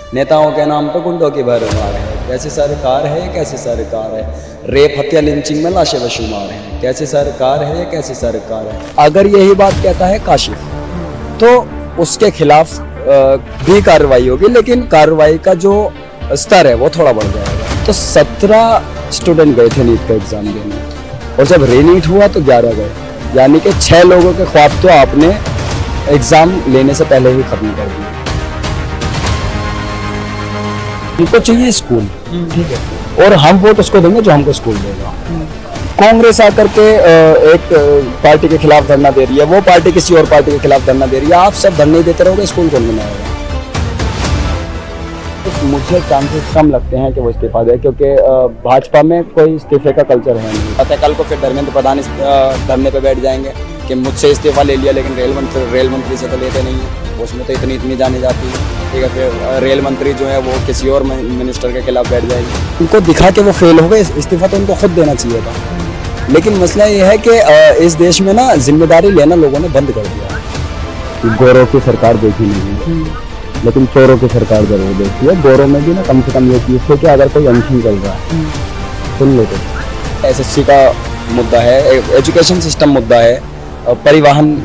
नेताओं के नाम पे गुंडों की भरमार है, कैसी सरकार है, कैसी सरकार है। रेप हत्या लिंचिंग में लाशें बशुमार हैं, कैसी सरकार है, कैसी सरकार है। अगर यही बात कहता है काशिफ तो उसके खिलाफ भी कार्रवाई होगी, लेकिन कार्रवाई का जो स्तर है वो थोड़ा बढ़ जाएगा। तो 17 स्टूडेंट गए थे नीट का एग्जाम देने और जब रीनीट हुआ तो 11 गए, यानी कि 6 लोगों के ख्वाब तो आपने एग्जाम लेने से पहले ही खत्म कर दिए। उनको चाहिए स्कूल, ठीक है, और हम वोट उसको देंगे जो हमको स्कूल देगा। कांग्रेस आकर के एक पार्टी के खिलाफ धरना दे रही है, वो पार्टी किसी और पार्टी के खिलाफ धरना दे रही है, आप सब धरने देते रहोगे, स्कूल कौन बनाएगा? तो मुझे चांसेस कम लगते हैं कि वो इस्तीफा दे, क्योंकि भाजपा में कोई इस्तीफे का कल्चर है नहीं। पता है कल को फिर धर्मेंद्र प्रधान धरने पे बैठ जाएंगे कि मुझसे इस्तीफा ले लिया, लेकिन रेल मंत्री से तो लेते नहीं है, उसमें तो इतनी जानी जाती है, ठीक है। फिर रेल मंत्री जो है वो किसी और मिनिस्टर के खिलाफ बैठ जाएगी। उनको दिखा के वो फेल हो गए, इस्तीफा तो उनको खुद देना चाहिए था। लेकिन मसला ये है कि इस देश में ना जिम्मेदारी लेना लोगों ने बंद कर दिया। गोरों की सरकार देखी नहीं, लेकिन चोरों की सरकार जरूर देखी है। गोरों में भी ना कम से कम ये चीज़ है कि अगर कोई अनशन चल रहा है सुन लो। तो SSC का मुद्दा है, एजुकेशन सिस्टम मुद्दा है, परिवहन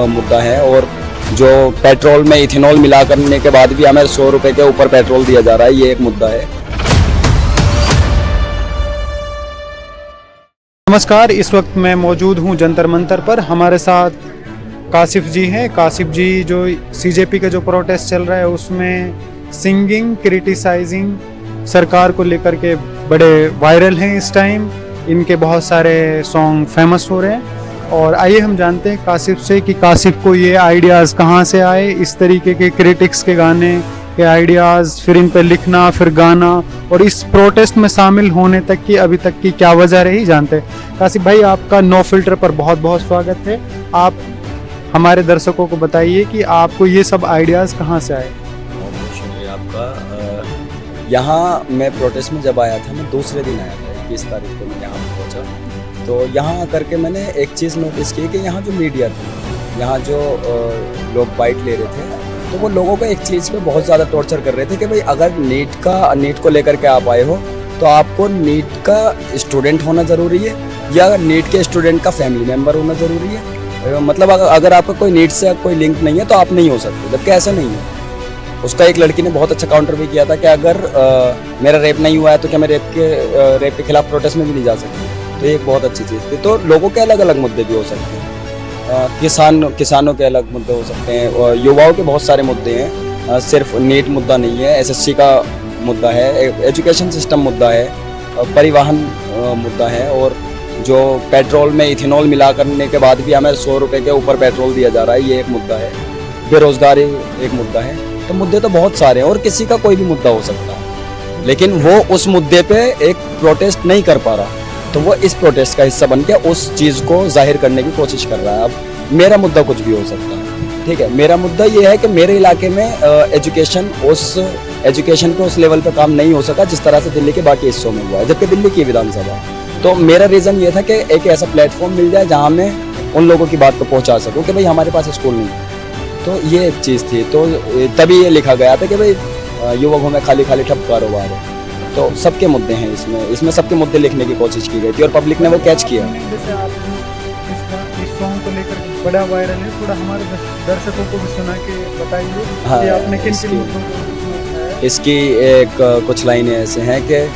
मुद्दा है, और जो पेट्रोल में इथेनॉल मिला करने के बाद भी हमें 100 रुपये के ऊपर पेट्रोल दिया जा रहा है, ये एक मुद्दा है। नमस्कार, इस वक्त मैं मौजूद हूं जंतर मंतर पर। हमारे साथ काशिफ जी हैं। काशिफ जी जो CJP का जो प्रोटेस्ट चल रहा है उसमें सिंगिंग, क्रिटिसाइजिंग सरकार को लेकर के बड़े वायरल हैं इस टाइम। इनके बहुत सारे सॉन्ग फेमस हो रहे हैं और आइए हम जानते हैं काशिफ से कि काशिफ को ये आइडियाज़ कहाँ से आए, इस तरीके के क्रिटिक्स के गाने के आइडियाज़, फिर इन पर लिखना, फिर गाना, और इस प्रोटेस्ट में शामिल होने तक की अभी तक की क्या वजह रही जानते हैं। काशिफ भाई, आपका नो फिल्टर पर बहुत बहुत स्वागत है। आप हमारे दर्शकों को बताइए कि आपको ये सब आइडियाज़ कहाँ से आए। बहुत बहुत शुक्रिया आपका। यहाँ मैं प्रोटेस्ट में जब आया था, मैं दूसरे दिन आया था, 21 तारीख को मैं यहाँ पहुँचा। तो यहाँ आकर के मैंने एक चीज़ नोटिस की कि यहाँ जो मीडिया थी, यहाँ जो लोग बाइट ले रहे थे, तो वो लोगों को एक चीज़ पे बहुत ज़्यादा टॉर्चर कर रहे थे कि भाई अगर नीट को लेकर के आप आए हो तो आपको नीट का स्टूडेंट होना ज़रूरी है या नीट के स्टूडेंट का फैमिली मेम्बर होना ज़रूरी है। मतलब अगर आपका कोई नीट से कोई लिंक नहीं है तो आप नहीं हो सकते, जबकि ऐसा नहीं है। उसका एक लड़की ने बहुत अच्छा काउंटर भी किया था कि अगर मेरा रेप नहीं हुआ है तो क्या मैं रेप के खिलाफ प्रोटेस्ट में भी नहीं जा सकती। तो ये एक बहुत अच्छी चीज़ थी। तो लोगों के अलग अलग मुद्दे भी हो सकते हैं, किसानों के अलग मुद्दे हो सकते हैं, और युवाओं के बहुत सारे मुद्दे हैं। सिर्फ नीट मुद्दा नहीं है, SSC का मुद्दा है, एजुकेशन सिस्टम मुद्दा है, परिवहन मुद्दा है, और जो पेट्रोल में इथेनॉल मिला करने के बाद भी हमें 100 रुपये के ऊपर पेट्रोल दिया जा रहा है, ये एक मुद्दा है। बेरोजगारी एक मुद्दा है। तो मुद्दे तो बहुत सारे हैं और किसी का कोई भी मुद्दा हो सकता है, लेकिन वो उस मुद्दे पे एक प्रोटेस्ट नहीं कर पा रहा, तो वो इस प्रोटेस्ट का हिस्सा बन के उस चीज़ को जाहिर करने की कोशिश कर रहा है। अब मेरा मुद्दा कुछ भी हो सकता है, ठीक है। मेरा मुद्दा ये है कि मेरे इलाके में एजुकेशन के उस लेवल पे काम नहीं हो सका जिस तरह से दिल्ली के बाकी हिस्सों में हुआ है, जबकि दिल्ली की विधानसभा। तो मेरा रीज़न ये था कि एक ऐसा प्लेटफॉर्म मिल जाए जहाँ मैं उन लोगों की बात को पहुँचा सकूँ कि भाई हमारे पास स्कूल नहीं है। तो ये एक चीज़ थी। तो तभी ये लिखा गया था कि भाई युवकों में खाली ठप कारोबार है। तो सबके मुद्दे हैं इसमें सबके मुद्दे लिखने की कोशिश की गई थी और पब्लिक ने वो कैच किया। जैसे आप इस सॉन्ग को लेकर बड़ा वायरल है, थोड़ा हमारे दर्शकों को भी सुना के बताइए। हाँ, कि आपने किन किन मुद्दों को इसकी एक कुछ लाइनें ऐसे हैं कि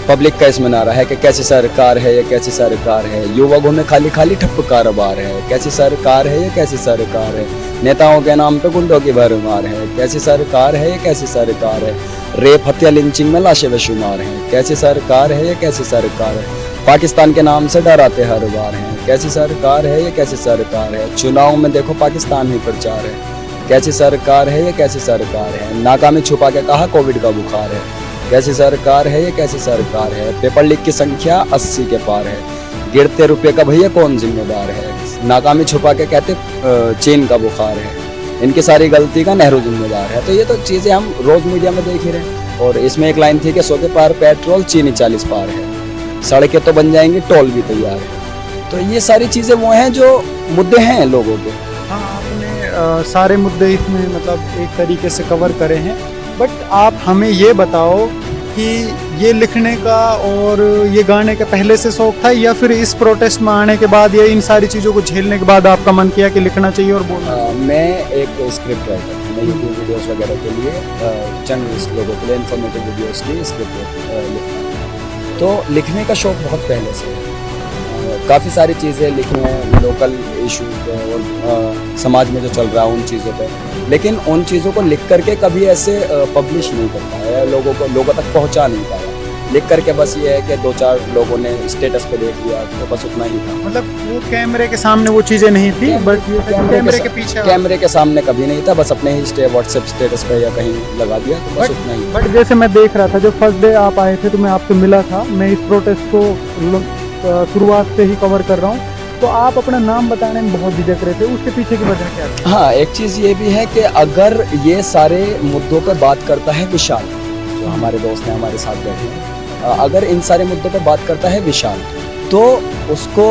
पब्लिक का इसमें नारा है कि कैसी सरकार है ये कैसी सरकार है, युवकों में खाली ठप कारोबार है, कैसी सरकार है ये कैसी सरकार है, नेताओं के नाम पे गुंडों की भरमार है, कैसी सरकार है ये कैसी सरकार है, रेप हत्या लिंचिंग में लाशें बेशुमार हैं, कैसी सरकार है ये कैसी सरकार है, पाकिस्तान के नाम से डराते हर बार हैं, कैसी सरकार है ये कैसी सरकार है, चुनाव में देखो पाकिस्तान ही प्रचार है, कैसी सरकार है ये कैसी सरकार है, नाकामी छुपा के कहा कोविड का बुखार है, कैसी सरकार है ये कैसी सरकार है, पेपर लीक की संख्या 80 के पार है, गिरते रुपये का भैया कौन जिम्मेदार है, नाकामी छुपा के कहते चीन का बुखार है, इनकी सारी गलती का नेहरू जिम्मेदार है। तो ये तो चीज़ें हम रोज़ मीडिया में देख ही रहे हैं। और इसमें एक लाइन थी कि 100 के पार पेट्रोल, चीनी 40 पार है, सड़कें तो बन जाएंगी, टोल भी तैयार है। तो ये सारी चीज़ें वो हैं जो मुद्दे हैं लोगों के। हाँ, आपने सारे मुद्दे इसमें मतलब एक तरीके से कवर करे हैं। बट आप हमें ये बताओ कि ये लिखने का और ये गाने का पहले से शौक था, या फिर इस प्रोटेस्ट में आने के बाद या इन सारी चीज़ों को झेलने के बाद आपका मन किया कि लिखना चाहिए और बोलना? मैं एक स्क्रिप्ट राइटर हूँ। मैं यूट्यूब वीडियोस वगैरह के लिए जर्नलिस्ट लोगों के लिए इन्फॉर्मेटिव वीडियोस की स्क्रिप्ट लिखता हूँ। तो लिखने का शौक बहुत पहले से है। काफ़ी सारी चीज़ें लिखी हैं लोकल इश्यूज पे और समाज में जो चल रहा है उन चीज़ों पे, लेकिन उन चीज़ों को लिख करके कभी ऐसे पब्लिश नहीं कर पाया, लोगों तक पहुंचा नहीं पाया। लिख करके बस ये है कि 2-4 लोगों ने स्टेटस पे देख लिया, तो बस उतना ही था। मतलब वो कैमरे के सामने वो चीज़ें नहीं थी, बट कैमरे के पीछे, कैमरे के सामने कभी नहीं था, बस अपने ही व्हाट्सएप स्टेटस पे या कहीं लगा दिया, तो बस उतना ही। बट जैसे मैं देख रहा था, जो फर्स्ट डे आप आए थे तो मैं आपसे मिला था, मैं इस प्रोटेस्ट को शुरुआत से ही कवर कर रहा हूँ, तो आप अपना नाम बताने में बहुत झिझक रहे थे, उसके पीछे की वजह क्या थी? हाँ, एक चीज़ ये भी है कि अगर ये सारे मुद्दों पर बात करता है विशाल, जो हमारे दोस्त हैं हमारे साथ बैठे हैं, अगर इन सारे मुद्दों पर बात करता है विशाल, तो उसको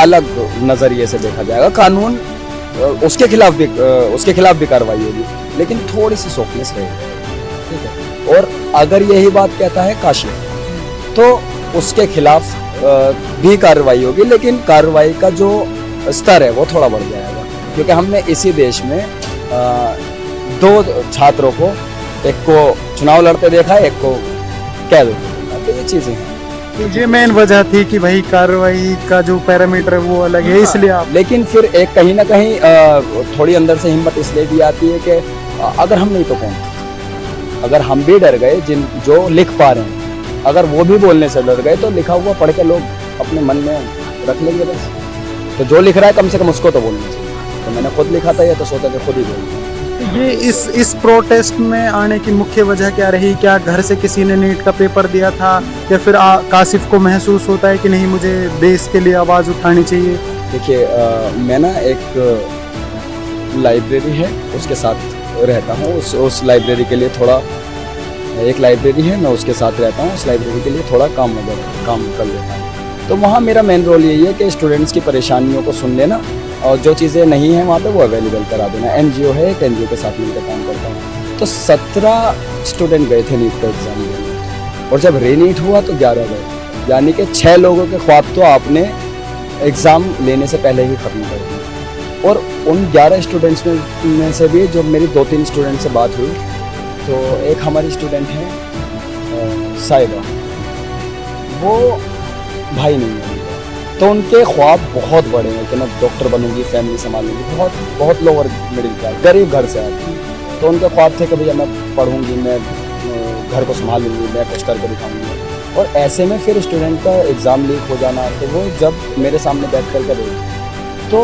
अलग नज़रिए से देखा जाएगा। कानून उसके खिलाफ भी कार्रवाई होगी, लेकिन थोड़ी सी सॉफ्टनेस रहेगी, ठीक है। और अगर यही बात कहता है काशिफ, तो उसके खिलाफ भी कार्रवाई होगी, लेकिन कार्रवाई का जो स्तर है वो थोड़ा बढ़ जाएगा, क्योंकि हमने इसी देश में 2 छात्रों को, एक को चुनाव लड़ते देखा है, एक को कैद होते देखा, तो ये चीज़ें हैं। तो ये मेन वजह थी कि भाई कार्रवाई का जो पैरामीटर है वो अलग है, इसलिए आप। लेकिन फिर एक कहीं ना कहीं थोड़ी अंदर से हिम्मत इसलिए भी आती है कि अगर हम नहीं तो कौन, अगर हम भी डर गए, जो लिख पा रहे हैं, अगर वो भी बोलने से डर गए, तो लिखा हुआ पढ़ के लोग अपने मन में रख लेंगे बस। तो जो लिख रहा है कम से कम उसको तो बोलना चाहिए। तो मैंने खुद लिखा था, ये तो सोचा कि खुद ही बोलूँ। ये इस प्रोटेस्ट में आने की मुख्य वजह क्या रही? क्या घर से किसी ने नीट का पेपर दिया था, या फिर कासिफ को महसूस होता है कि नहीं, मुझे देश के लिए आवाज़ उठानी चाहिए? देखिए, मैं ना एक लाइब्रेरी है उसके साथ रहता हूँ, उस लाइब्रेरी के लिए थोड़ा, एक लाइब्रेरी है, मैं उसके साथ रहता हूँ, उस लाइब्रेरी के लिए थोड़ा काम कर लेता हूँ। तो वहाँ मेरा मेन रोल यही है कि स्टूडेंट्स की परेशानियों को सुन लेना, और जो चीज़ें नहीं हैं वहाँ पे वो अवेलेबल करा देना। एनजीओ है, एक एनजीओ के साथ मिलकर काम करता हूँ। तो 17 स्टूडेंट गए थे नीट का एग्ज़ाम देने, और जब रीनीट हुआ तो 11 गए, यानी कि 6 लोगों के ख्वाब तो आपने एग्ज़ाम लेने से पहले ही ख़त्म कर दिए। और उन 11 स्टूडेंट्स में से भी जो मेरी 2-3 स्टूडेंट से बात हुई, तो एक हमारी स्टूडेंट है साहिबा, वो भाई नहीं है, तो उनके ख्वाब बहुत बड़े हैं कि मैं डॉक्टर बनूंगी, फैमिली संभालूंगी, बहुत लोअर मिडिल क्लास गरीब घर से आती। तो उनके ख्वाब थे कि भैया मैं पढ़ूंगी, मैं घर को संभालूंगी, मैं कुछ करके दिखाऊंगी। और ऐसे में फिर स्टूडेंट का एग्ज़ाम लीक हो जाना, तो वो जब मेरे सामने बैठ कर रही, तो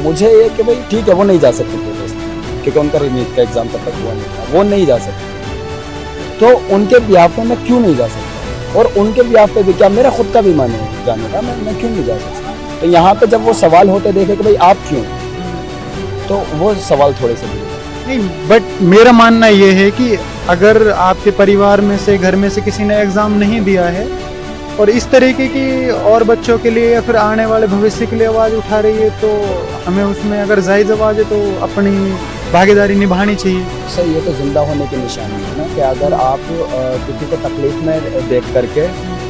मुझे ये कि भाई ठीक है, वो नहीं जा सकती प्रोटेस्ट, क्योंकि उनका नीट का एग्ज़ाम तब तक हुआ नहीं था, वो नहीं जा सकती। तो उनके बिहाफ में मैं क्यों नहीं जा सकता, और उनके बिहाफ पे भी क्या, मेरा खुद का भी मन है जाने का, मैं क्यों नहीं जा सकता। तो यहाँ पे जब वो सवाल होते देखे कि भाई आप क्यों, तो वो सवाल थोड़े से नहीं। बट मेरा मानना ये है कि अगर आपके परिवार में से, घर में से किसी ने एग्ज़ाम नहीं दिया है, और इस तरीके की और बच्चों के लिए या फिर आने वाले भविष्य के लिए आवाज़ उठा रही है, तो हमें उसमें अगर जायज़ आवाज़ है तो अपनी भागीदारी निभानी चाहिए। सर, ये तो जिंदा होने की निशानी है ना, कि अगर आप किसी को तकलीफ में देख करके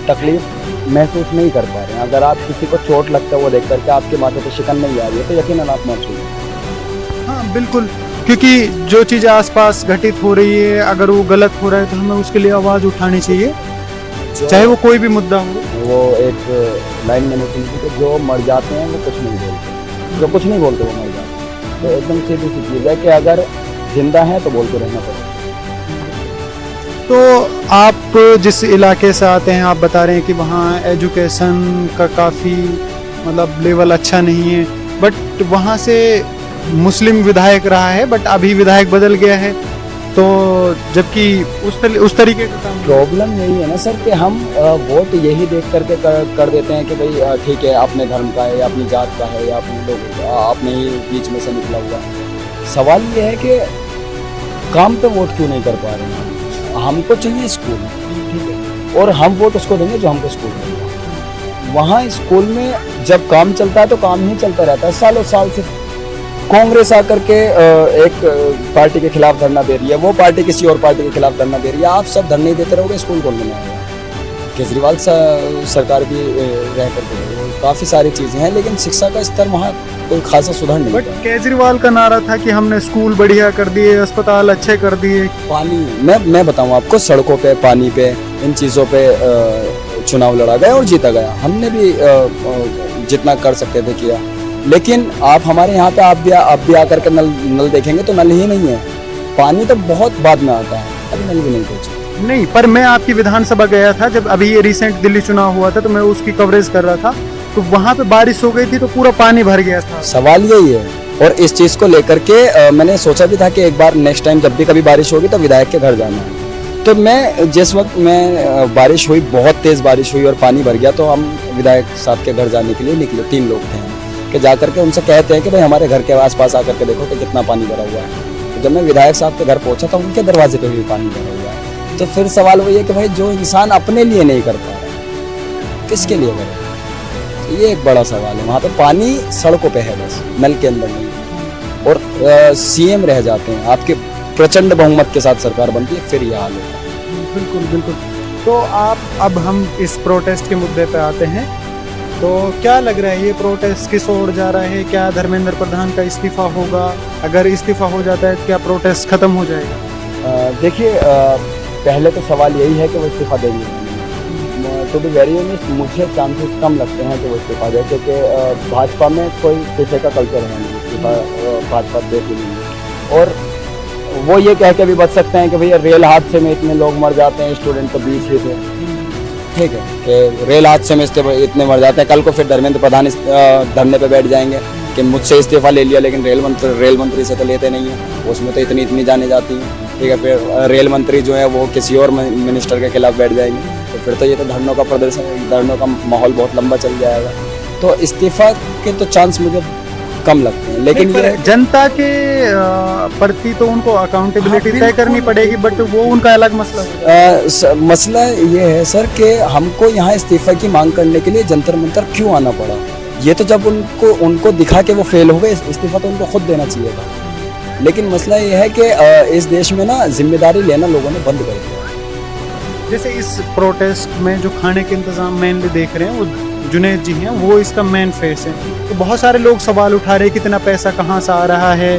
तकलीफ महसूस नहीं कर पा रहे हैं, अगर आप किसी को चोट लगता है वो देख करके आपके माथे पे शिकन नहीं आ रही है, तो यकीनन आप मर चुके। हाँ बिल्कुल, क्योंकि जो चीज़ें आसपास घटित हो रही है, अगर वो गलत हो रहा है तो हमें उसके लिए आवाज़ उठानी चाहिए, चाहे वो कोई भी मुद्दा हो। वो एक लाइन मैंने सुनी थी कि जो मर जाते हैं वो कुछ नहीं बोलते, जो कुछ नहीं बोलते वो मर जाते हैं। तो एकदम सीधी सी चीज़ है कि अगर जिंदा है तो बोलते रहना पड़ेगा। तो आप जिस इलाके से आते हैं, आप बता रहे हैं कि वहाँ एजुकेशन का काफ़ी मतलब लेवल अच्छा नहीं है, बट वहाँ से मुस्लिम विधायक रहा है, बट अभी विधायक बदल गया है, तो जबकि उस तरीके का काम। प्रॉब्लम यही है ना सर, कि हम वोट यही देख करके कर देते हैं कि भाई ठीक है, अपने धर्म का है या अपनी जात का है या अपने लोगों का, अपने ही बीच में से निकला हुआ। सवाल ये है कि काम पे वोट क्यों नहीं कर पा रहे हैं। हमको चाहिए स्कूल, ठीक है, और हम वोट उसको देंगे जो हमको स्कूल देंगे। वहाँ स्कूल में जब काम चलता है तो काम ही चलता रहता है, सालों साल से कांग्रेस आकर के एक पार्टी के खिलाफ धरना दे रही है, वो पार्टी किसी और पार्टी के खिलाफ धरना दे रही है, आप सब धरने ही देते रहोगे, स्कूल कौन बनाएगा? केजरीवाल सरकार भी रह करके काफ़ी सारी चीज़ें हैं, लेकिन शिक्षा का स्तर वहाँ कोई खासा सुधार नहीं बट हुआ। केजरीवाल का नारा था कि हमने स्कूल बढ़िया कर दिए, अस्पताल अच्छे कर दिए। पानी, मैं बताऊँ आपको, सड़कों पे, पानी पे, इन चीज़ों पे चुनाव लड़ा गया और जीता गया। हमने भी जितना कर सकते थे किया, लेकिन आप हमारे यहाँ पे आप भी आकर के नल देखेंगे तो नल ही नहीं है। पानी तो बहुत बाद में आता है, अभी नल भी नहीं पहुँचे। नहीं, पर मैं आपकी विधानसभा गया था जब अभी ये रिसेंट दिल्ली चुनाव हुआ था, तो मैं उसकी कवरेज कर रहा था, तो वहाँ पे बारिश हो गई थी तो पूरा पानी भर गया था। सवाल यही है, और इस चीज़ को लेकर के मैंने सोचा भी था कि एक बार नेक्स्ट टाइम जब भी कभी बारिश होगी तो विधायक के घर जाना है। तो मैं जिस वक्त बारिश हुई, बहुत तेज़ बारिश हुई और पानी भर गया, तो हम विधायक साहब के घर जाने के लिए निकले, 3 लोग थे कि जा करके उनसे कहते हैं कि भाई हमारे घर के आसपास आकर के देखो कि कितना पानी भरा हुआ है। तो जब मैं विधायक साहब के घर पहुंचा तो उनके दरवाजे पे भी पानी भरा हुआ है। तो फिर सवाल वही है कि भाई जो इंसान अपने लिए नहीं कर पा रहा, किसके लिए करे? तो ये एक बड़ा सवाल है। वहाँ पे पानी सड़कों पे है, बस नल के अंदर नहीं है। और सीएम रह जाते हैं, आपके प्रचंड बहुमत के साथ सरकार बनती है, फिर ये हाल होता है। बिल्कुल बिल्कुल। तो अब हम इस प्रोटेस्ट के मुद्दे पे आते हैं। तो क्या लग रहा है, ये प्रोटेस्ट किस ओर जा रहा है? क्या धर्मेंद्र प्रधान का इस्तीफा होगा? अगर इस्तीफा हो जाता है तो क्या प्रोटेस्ट खत्म हो जाएगा? देखिए, पहले तो सवाल यही है कि वो इस्तीफा देंगे। टू बी वेरी ऑनेस्ट, मुझे चांसेस कम लगते हैं कि वो इस्तीफा दे, क्योंकि भाजपा में कोई पीछे का कल्चर है नहीं, इस्तीफा भाजपा देती नहीं है। और वो ये कह के भी बच सकते हैं कि भैया रेल हादसे में इतने लोग मर जाते हैं, स्टूडेंट तो 20 ही थे, ठीक है, कि रेल हादसे में इतने मर जाते हैं। कल को फिर धर्मेंद्र प्रधान धरने पे बैठ जाएंगे कि मुझसे इस्तीफा ले लिया, लेकिन रेल मंत्री से तो लेते नहीं है, उसमें तो इतनी जाने जाती हैं, ठीक है। फिर रेल मंत्री जो है वो किसी और मिनिस्टर के खिलाफ बैठ जाएंगे, तो फिर तो ये तो धरनों का प्रदर्शन, धरनों का माहौल बहुत लंबा चल जाएगा। तो इस्तीफा के तो चांस मुझे कम लगते हैं, लेकिन ये जनता के प्रति तो उनको अकाउंटेबिलिटी तय करनी पड़ेगी, बट वो उनका अलग मसला है। मसला ये है सर कि हमको यहाँ इस्तीफा की मांग करने के लिए जंतर मंतर क्यों आना पड़ा? ये तो जब उनको दिखा के वो फेल हो गए, इस्तीफा तो उनको खुद देना चाहिए था। लेकिन मसला ये है कि इस देश में ना जिम्मेदारी लेना लोगों ने बंद कर दिया। जैसे इस प्रोटेस्ट में जो खाने के इंतजाम मेनली देख रहे हैं, वो जुनैद जी हैं, वो इसका मेन फेस है। तो बहुत सारे लोग सवाल उठा रहे हैं कितना पैसा कहाँ से आ रहा है,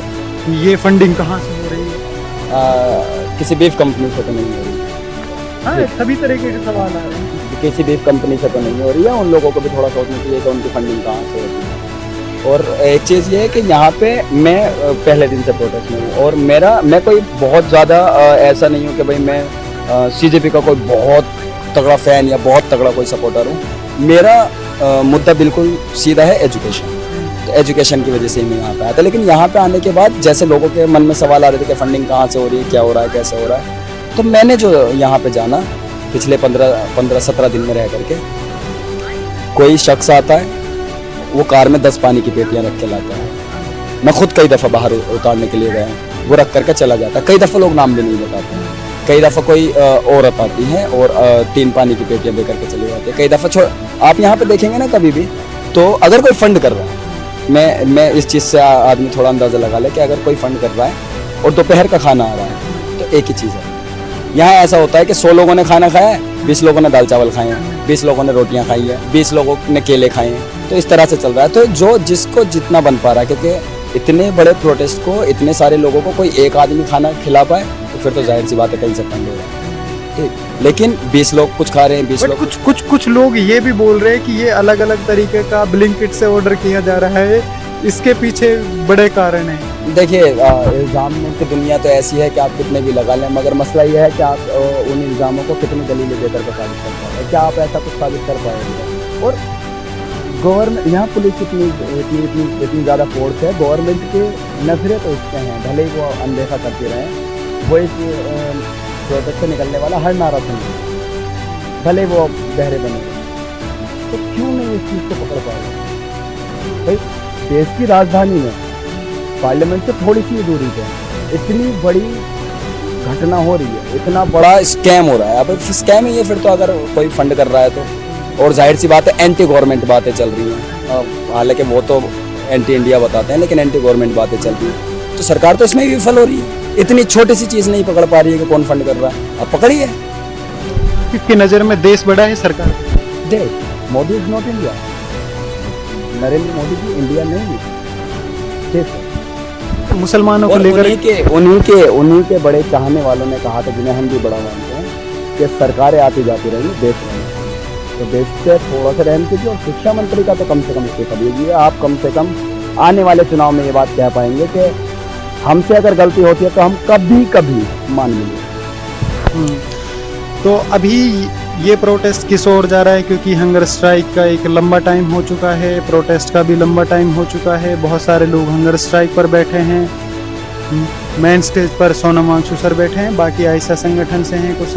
ये फंडिंग कहाँ से हो रही है? किसी बीफ कंपनी से तो नहीं हो रही। हाँ, सभी तरीके के सवाल आ रहे हैं। किसी बीफ कंपनी से तो नहीं हो रही है, उन लोगों को भी थोड़ा सोचना चाहिए कि उनकी फंडिंग कहाँ से होती है। और एक चीज़ ये है कि यहाँ पे मैं पहले दिन से प्रोटेस्ट में हूँ, और मैं कोई बहुत ज़्यादा ऐसा नहीं हूँ कि भाई मैं CJP का कोई बहुत तगड़ा फ़ैन या बहुत तगड़ा कोई सपोर्टर हूँ। मेरा मुद्दा बिल्कुल सीधा है, एजुकेशन। तो एजुकेशन की वजह से ही मैं यहाँ पे आया था। लेकिन यहाँ पे आने के बाद जैसे लोगों के मन में सवाल आ रहे थे कि फंडिंग कहाँ से हो रही है, क्या हो रहा है, कैसे हो रहा है, तो मैंने जो यहाँ पे जाना पिछले 15-17 दिन में रह करके, कोई शख्स आता है वो कार में 10 पानी की पेटियाँ रख के लाता है। मैं खुद कई दफ़ा बाहर उतारने के लिए गया, वो रख करके चला जाता है। कई दफ़ा लोग नाम भी नहीं बताते हैं। कई दफ़ा कोई औरत आती है और 3 पानी की पेटियाँ दे करके चली जाती है। कई दफ़ा आप यहाँ पे देखेंगे ना कभी भी, तो अगर कोई फंड कर रहा है, मैं इस चीज़ से आदमी थोड़ा अंदाज़ा लगा ले कि अगर कोई फंड कर रहा है और दोपहर का खाना आ रहा है, तो एक ही चीज़ है। यहाँ ऐसा होता है कि 100 लोगों ने खाना खाया है, 20 लोगों ने दाल चावल खाए हैं, 20 लोगों ने रोटियाँ खाई हैं, 20 लोगों ने केले खाए हैं। तो इस तरह से चल रहा है। तो जो जिसको जितना बन पा रहा है, क्योंकि इतने बड़े प्रोटेस्ट को इतने सारे लोगों को कोई एक आदमी खाना खिला पाए, तो फिर तो जाहिर सी बात है कहीं से फंड होगा, ठीक। लेकिन 20 लोग कुछ खा रहे हैं, 20 लोग कुछ लोग ये भी बोल रहे हैं कि ये अलग अलग तरीके का ब्लिंकिट से ऑर्डर किया जा रहा है, इसके पीछे बड़े कारण हैं। देखिए, इल्ज़ाम की दुनिया तो ऐसी है कि आप कितने भी लगा लें, मगर मसला ये है कि आप उन इल्ज़ामों को कितनी दलीलें देकर के साबित कर पाए, क्या आप ऐसा कुछ साबित कर पाएंगे? और गवर्नमेंट, यहाँ पुलिस इतनी ज़्यादा फोर्स है, गवर्नमेंट के नजरें तो इससे हैं, भले ही वो अनदेखा करते रहें, वो इस प्रोटेस्ट से निकलने वाला हर नारा सुने, भले वो बहरे बने, तो क्यों नहीं इस चीज़ को पकड़ पाए? भाई देश की राजधानी में पार्लियामेंट से थोड़ी सी दूरी पे इतनी बड़ी घटना हो रही है, इतना बड़ा स्कैम हो रहा है। अब स्कैम ही है फिर तो, अगर कोई फंड कर रहा है तो। और जाहिर सी बात है एंटी गवर्नमेंट बातें चल रही हैं, हालांकि वो तो एंटी इंडिया बताते हैं, लेकिन एंटी गवर्नमेंट बातें चल रही है। तो सरकार तो इसमें भी विफल हो रही है, इतनी छोटी सी चीज़ नहीं पकड़ पा रही है कि कौन फंड कर रहा है। अब पकड़िए। किसकी नज़र में देश बड़ा है सरकार? देख, Modi is not India. Narendra Modi ji India नहीं है। ठीक है। मुसलमानों को और लेकर उन्हीं के बड़े चाहने वालों ने कहा था, जिन्हें हम भी बड़ा मानते हैं, कि सरकारें आती जाती रहेंगी, देश रहेंगे। तो देश से थोड़ा सा रहम कीजिए। और शिक्षा मंत्री का तो कम से कम इस्तीफा दीजिए। आप कम से कम आने वाले चुनाव में ये बात कह पाएंगे कि हमसे अगर गलती होती है तो हम कभी मान लेंगे। तो अभी ये प्रोटेस्ट किस ओर जा रहा है? क्योंकि हंगर स्ट्राइक का एक लंबा टाइम हो चुका है, प्रोटेस्ट का भी लंबा टाइम हो चुका है, बहुत सारे लोग हंगर स्ट्राइक पर बैठे हैं। मेन स्टेज पर सोनम वांगचुक सर बैठे हैं, बाकी आयशा संगठन से हैं कुछ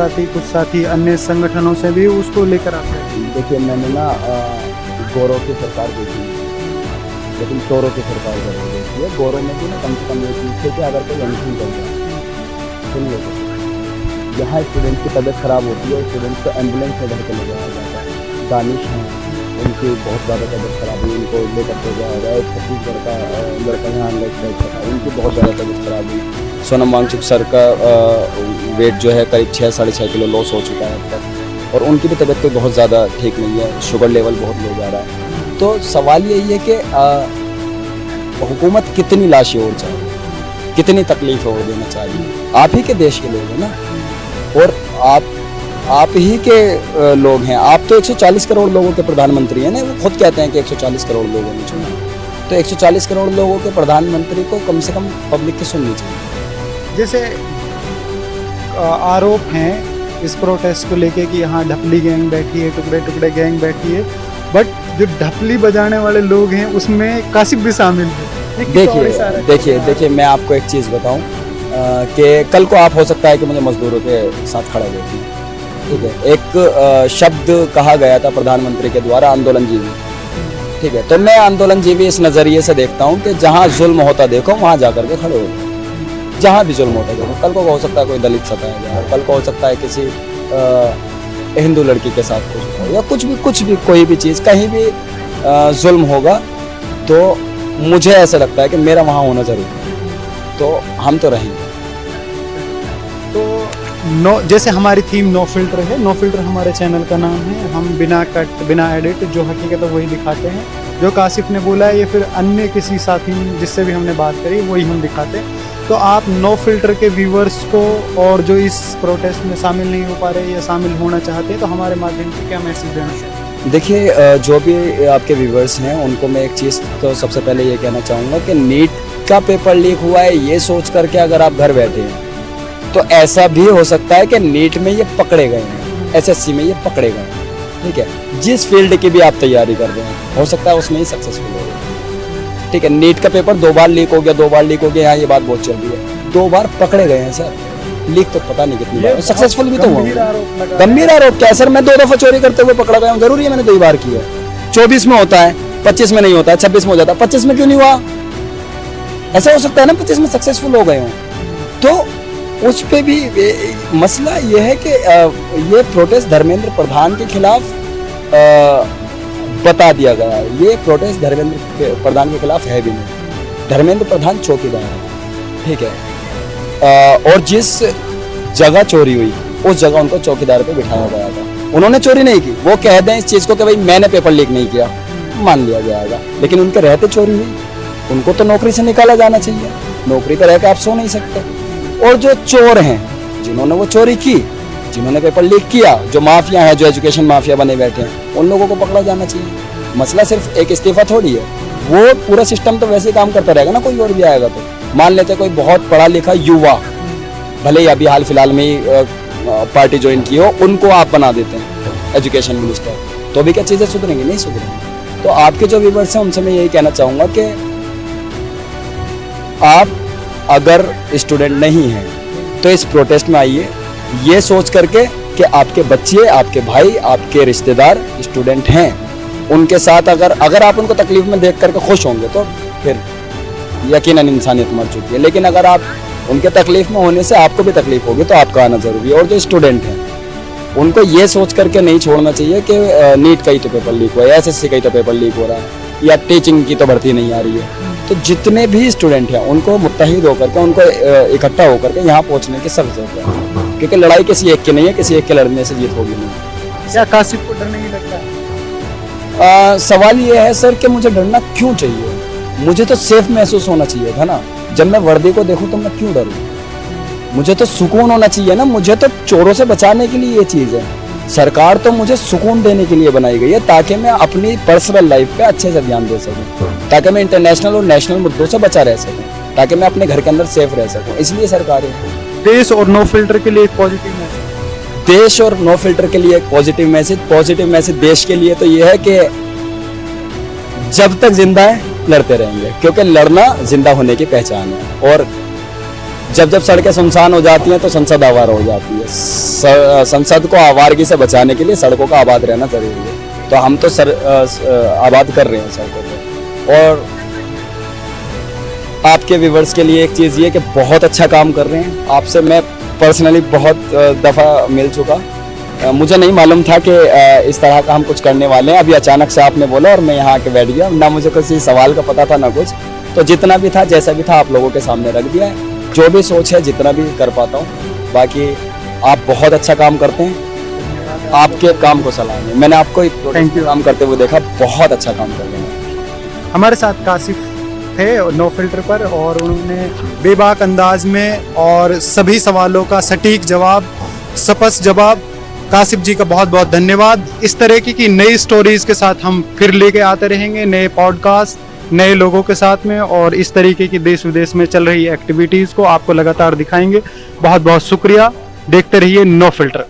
साथी अन्य संगठनों से भी उसको लेकर आते हैं। देखिए, मैंने ना गौरव की सरकार देखी, लेकिन चोरों की सरकार जरूर देखी है। गौरव में भी ना कम से कम ये चीज़ है कि अगर कोई एडमिशन कर जाए, सुनिए, यहाँ स्टूडेंट की तबीयत खराब होती है, स्टूडेंट को एम्बुलेंस में घर के ले जाया जाता है। दानिश हैं, उनकी बहुत ज़्यादा तबीयत खराब हुई, उनको लेकर के जाया गया। एक छत्तीसगढ़ का लड़का यहाँ था, उनकी बहुत ज़्यादा तबीयत खराब हुई। सोनम वांगचुक सर का वेट जो है करीब 6-6.5 किलो लॉस हो चुका है अब तक, और उनकी भी तबीयत कोई बहुत ज़्यादा ठीक नहीं है, शुगर लेवल बहुत लो जा रहा है। तो सवाल यही है कि हुकूमत कितनी लाशें और चाहिए, कितनी तकलीफ़ें और देना चाहिए। आप ही के देश के लोग हैं ना, और आप ही के लोग हैं। आप तो 140 करोड़ लोगों के प्रधानमंत्री हैं ना, वो खुद कहते हैं कि 140 करोड़ लोगों ने चुना। तो 140 करोड़ लोगों के प्रधानमंत्री को कम से कम पब्लिक की सुननी चाहिए। जैसे आरोप हैं इस प्रोटेस्ट को लेके कि यहाँ ढपली गैंग बैठी है, टुकड़े टुकड़े गैंग बैठी है, बट जो ढपली बजाने वाले लोग हैं उसमें कासिफ भी शामिल है। देखिए, मैं आपको एक चीज़ बताऊं कि कल को आप हो सकता है कि मुझे मजदूरों के साथ खड़ा देखिए, ठीक है। एक शब्द कहा गया था प्रधानमंत्री के द्वारा, आंदोलन जीवी, ठीक है। तो मैं आंदोलन जीवी इस नज़रिए से देखता हूं कि जहां जुल्म होता देखो वहां जाकर के खड़े हो, जहां भी जुल्म होता देखो। कल को हो सकता है कोई दलित सताया जाए, कल को हो सकता है किसी हिंदू लड़की के साथ कुछ हो, या कुछ भी कोई भी चीज़ कहीं भी जुल्म होगा, तो मुझे ऐसा लगता है कि मेरा वहाँ होना जरूरी है। तो हम तो रहेंगे। तो जैसे हमारी थीम नो फिल्टर है, नो फिल्टर हमारे चैनल का नाम है। हम बिना कट बिना एडिट जो हकीकत है वही दिखाते हैं। जो कासिफ ने बोला है या फिर अन्य किसी साथी जिससे भी हमने बात करी वही हम दिखाते हैं। तो आप नो फिल्टर के व्यूवर्स को और जो इस प्रोटेस्ट में शामिल नहीं हो पा रहे या शामिल होना चाहते हैं, तो हमारे माध्यम से क्या मैसेज देना चाहिए? देखिए, जो भी आपके व्यूवर्स हैं उनको मैं एक चीज़ तो सबसे पहले ये कहना चाहूँगा कि नीट का पेपर लीक हुआ है ये सोच करके अगर आप घर बैठे हैं, तो ऐसा भी हो सकता है कि नीट में ये पकड़े गए हैं, एसएससी में ये पकड़े गए हैं, ठीक है। जिस फील्ड की भी आप तैयारी कर रहे हैं हो सकता है उसमें ही सक्सेसफुल हो, ठीक है। नीट का पेपर 2 बार लीक हो गया, 2 बार लीक हो गया, यहाँ ये बात बहुत चल रही है। 2 बार पकड़े गए हैं सर, लीक तो पता नहीं कितनी बार, सक्सेसफुल भी तो हुआ। गंभीर आरोप क्या है सर? मैं 2 दफा चोरी करते हुए पकड़ा गया हूँ, जरूरी है मैंने 2 बार किया। 24 में होता है, 25 में नहीं होता है, 26 में हो जाता है, 25 में क्यों नहीं हुआ? ऐसा हो सकता है ना 25 में सक्सेसफुल हो गए हों। तो उस पे भी मसला ये है कि ये प्रोटेस्ट धर्मेंद्र प्रधान के खिलाफ बता दिया गया है। ये प्रोटेस्ट धर्मेंद्र प्रधान के खिलाफ है भी नहीं। धर्मेंद्र प्रधान चौकीदार है, ठीक है। और जिस जगह चोरी हुई उस जगह उनको चौकीदार पे बिठाया गया था। उन्होंने चोरी नहीं की, वो कह दें इस चीज़ को कि भाई मैंने पेपर लीक नहीं किया, मान लिया जाएगा। लेकिन उनके रहते चोरी हुई, उनको तो नौकरी से निकाला जाना चाहिए। नौकरी पर रहकर आप सो नहीं सकते। और जो चोर हैं, जिन्होंने वो चोरी की, जिन्होंने पेपर लीक किया, जो माफिया हैं, जो एजुकेशन माफिया बने बैठे हैं, उन लोगों को पकड़ा जाना चाहिए। मसला सिर्फ एक इस्तीफा थोड़ी है, वो पूरा सिस्टम तो वैसे ही काम करता रहेगा ना। कोई और भी आएगा तो मान लेते कोई बहुत पढ़ा लिखा युवा, भले ही अभी हाल फिलहाल में ही पार्टी ज्वाइन की हो, उनको आप बना देते हैं एजुकेशन मिनिस्टर, तो भी क्या चीज़ें सुधरेंगी? नहीं सुधरेंगी। तो आपके जो व्यूवर्स हैं उनसे मैं यही कहना चाहूँगा कि आप अगर स्टूडेंट नहीं हैं तो इस प्रोटेस्ट में आइए, ये सोच करके कि आपके बच्चे, आपके भाई, आपके रिश्तेदार स्टूडेंट हैं, उनके साथ अगर आप उनको तकलीफ में देख करके खुश होंगे तो फिर यकीनन इंसानियत मर चुकी है। लेकिन अगर आप उनके तकलीफ में होने से आपको भी तकलीफ होगी तो आपका आना ज़रूरी है। और जो स्टूडेंट हैं उनको ये सोच करके नहीं छोड़ना चाहिए कि नीट का ही तो पेपर लीक हुआ है, एसएससी का ही तो पेपर लीक हो रहा है। या टीचिंग की तो भर्ती नहीं आ रही है। तो जितने भी स्टूडेंट हैं उनको मुत्तहिद होकर के, उनको इकट्ठा होकर के यहाँ पहुँचने की सख्त जरूरत है, क्योंकि लड़ाई किसी एक की नहीं है, किसी एक के लड़ने से जीत होगी नहीं। क्या कासिफ को डर नहीं लगता है? सवाल ये है सर कि मुझे डरना क्यों चाहिए? मुझे तो सेफ महसूस होना चाहिए था ना। जब मैं वर्दी को देखूं तो मैं क्यों डरूं? मुझे तो सुकून होना चाहिए ना। मुझे तो चोरों से बचाने के लिए ये चीज़ है। सरकार तो मुझे सुकून देने के लिए बनाई गई है, ताकि मैं अपनी पर्सनल लाइफ पे अच्छे से ध्यान दे सकूं, ताकि मैं इंटरनेशनल और नेशनल मुद्दों से बचा रह सकूं, ताकि मैं अपने घर के अंदर सेफ रह सकूं। इसलिए सरकार है। देश और नो फिल्टर के लिए एक पॉजिटिव मैसेज। देश और नो फिल्टर के लिए एक पॉजिटिव मैसेज देश के लिए तो ये है कि जब तक जिंदा है लड़ते रहेंगे, क्योंकि लड़ना जिंदा होने की पहचान है। और जब जब सड़कें सुनसान हो जाती हैं तो संसद आवारा हो जाती है। संसद को आवारगी से बचाने के लिए सड़कों का आबाद रहना जरूरी है। तो हम तो आबाद कर रहे हैं सड़कों को। और आपके व्यूवर्स के लिए एक चीज़ ये कि बहुत अच्छा काम कर रहे हैं। आपसे मैं पर्सनली बहुत दफ़ा मिल चुका। मुझे नहीं मालूम था कि इस तरह का हम कुछ करने वाले हैं। अभी अचानक से आपने बोला और मैं यहाँ आके बैठ गया। ना मुझे किसी सवाल का पता था ना कुछ। तो जितना भी था, जैसा भी था, आप लोगों के सामने रख दिया है। जो भी सोच है, जितना भी कर पाता हूँ। बाकी आप बहुत अच्छा काम करते हैं। आपके काम को सलाम है। मैंने आपको थैंक यू काम करते हुए देखा, बहुत अच्छा काम कर रहे हैं। हमारे साथ कासिफ थे नो फिल्टर पर, और उन्होंने बेबाक अंदाज में और सभी सवालों का सटीक जवाब, स्पष्ट जवाब। कासिफ जी का बहुत बहुत धन्यवाद। इस तरह की नई स्टोरीज के साथ हम फिर लेके आते रहेंगे, नए पॉडकास्ट, नए लोगों के साथ में, और इस तरीके की देश विदेश में चल रही एक्टिविटीज़ को आपको लगातार दिखाएंगे। बहुत बहुत शुक्रिया। देखते रहिए नो फिल्टर।